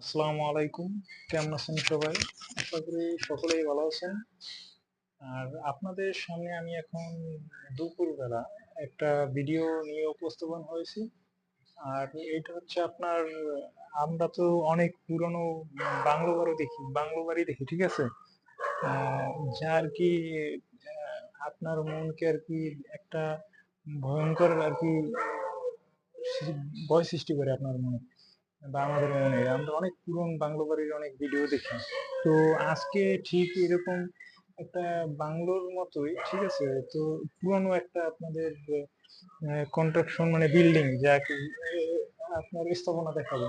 আসসালামু আলাইকুম। কেমন আছেন সবাই? আশা করি সকলেই ভালো আছেন। আর আপনাদের সামনে আমি এখন দুপুরবেলা একটা ভিডিও নিয়ে উপস্থাপন হয়েছি। আর এটা হচ্ছে আপনার, আমরা তো অনেক পুরনো বাংলো বাড়ি দেখি, ঠিক আছে? আহ, যা আর কি আপনার মনকে আর কি একটা ভয়ঙ্কর আর কি ভয় সৃষ্টি করে আপনার মনে বা আমাদের মনে। আমরা অনেক পুরনো বাংলো বাড়ির অনেক ভিডিও দেখি। তো আজকে ঠিক এরকম একটা বাংলোর মতোই, ঠিক আছে, তো পুরনো একটা আপনাদের কনস্ট্রাকশন মানে বিল্ডিং যা কি আপনার স্থাপনা দেখাবো।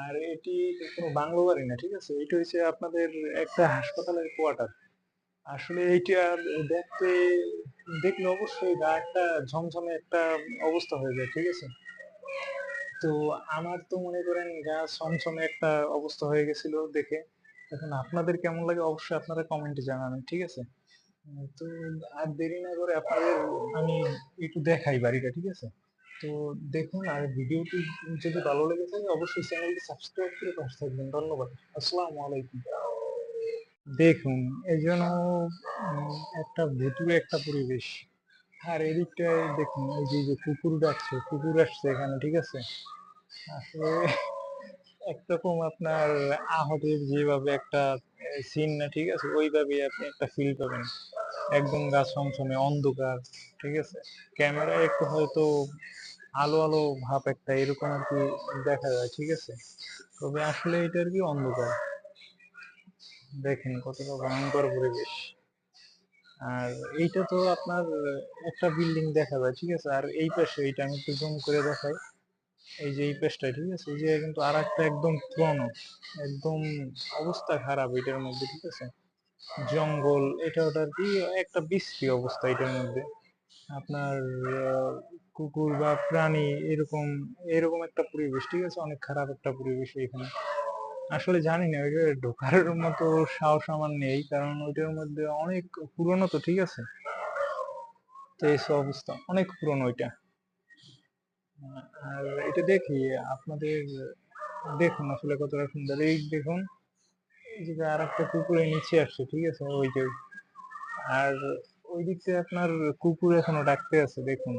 আর এটি কোনো বাংলো বাড়ি না, ঠিক আছে, এটা হচ্ছে আপনাদের একটা হাসপাতালের কোয়ার্টার। আসলে এইটা দেখতে দেখলে অবশ্যই গা একটা ঝমঝমে একটা অবস্থা হয়ে যায়, ঠিক আছে। তো আমার তো মনে করেন গা ছমছমে একটা অবস্থা হয়ে গেছিল দেখে। এখন আপনাদের কেমন লাগে অবশ্যই আপনারা কমেন্টে জানাবেন, ঠিক আছে। তো আর দেরি না করে আপনাদের আমি একটু দেখাই বাড়িটা, ঠিক আছে। তো দেখুন, আর ভিডিওটি যদি ভালো লেগে থাকে অবশ্যই চ্যানেলটি সাবস্ক্রাইব করে পাশে থাকবেন। ধন্যবাদ। আসসালামু আলাইকুম। দেখুন, এই জন্য একটা ভুতুড়ে একটা পরিবেশ। আর এদিকটায় দেখুন, এই যে যে কুকুর ডাকছে, কুকুর আসছে এখানে, ঠিক আছে। আসলে একরকম আপনার আহতের যেভাবে একটা সিন না, ঠিক আছে, ওইভাবে আপনি একটা ফিল পাবেন। একদম গা ছমছমে অন্ধকার, ঠিক আছে। ক্যামেরায় একটু হয়তো আলো আলো ভাব একটা এরকম আর কি দেখা যায়, ঠিক আছে। তবে আসলে এটা আর কি অন্ধকার। দেখেন কতটা ভয়ঙ্কর পরিবেশ। আর এইটা তো আপনার একটা বিল্ডিং দেখা যায়, ঠিক আছে। আর এই পাশে এইটা আমি একটু জুম করে দেখাই। এই যে এই পেজটা, ঠিক আছে, এই যে কিন্তু আর একটা একদম পুরনো, একদম অবস্থা খারাপ এটার মধ্যে, ঠিক আছে। জঙ্গল এটা ওটা আর কি, একটা বিশ্রী অবস্থা এটার মধ্যে। আপনার আহ, কুকুর বা প্রাণী এরকম এরকম একটা পরিবেশ, ঠিক আছে, অনেক খারাপ একটা পরিবেশ এখানে। আসলে জানি না ওইটা ঢোকার মতো সাহস আমার নেই, কারণ ওইটার মধ্যে অনেক পুরনো তো, ঠিক আছে। তো এই সব অবস্থা অনেক পুরনো ওইটা। আর এটা দেখি আপনাদের, দেখুন আসলে কতটা সুন্দর। এই দেখুন, এই যে আর একটা কুকুরের নিচে আসছে, ঠিক আছে, ওই যে। আর ওই দিক থেকে আপনার কুকুর এখনো ডাকতে আছে, দেখুন।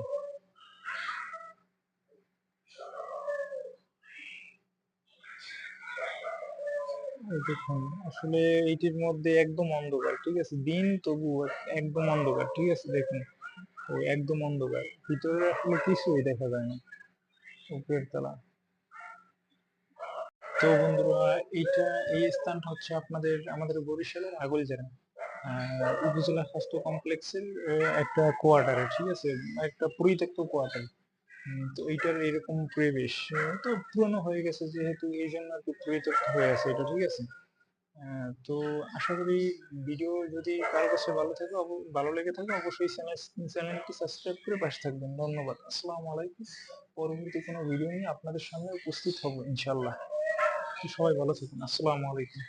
এই দেখুন, আসলে এইটির মধ্যে একদম অন্ধকার, ঠিক আছে, দিন তবু একদম অন্ধকার, ঠিক আছে, দেখুন। ওই একদম অন্ধকার, ভিতরে আসলে কিছুই দেখা যায় না, উপরের তলা। তো বন্ধুরা, এইটা এই স্থানটা হচ্ছে আমাদের বরিশালের আগলঝাড়া উপজেলা স্বাস্থ্য কমপ্লেক্সের একটা কোয়ার্টারে, ঠিক আছে, একটা পরিত্যক্ত কোয়ার্টার। তো এইটার এরকম পরিবেশ তো পুরনো হয়ে গেছে যেহেতু, এই জন্য আর কি পরিত্যক্ত হয়ে আছে এটা, ঠিক আছে। তো আশা করি ভিডিও যদি কারো কাছে ভালো লেগে থাকে অবশ্যই চ্যানেলটি সাবস্ক্রাইব করে পাশে থাকবেন। ধন্যবাদ। আসসালামু আলাইকুম। পরবর্তী কোনো ভিডিও নিয়ে আপনাদের সামনে উপস্থিত হব ইনশাল্লাহ। তো সবাই ভালো থাকুন। আসসালামু আলাইকুম।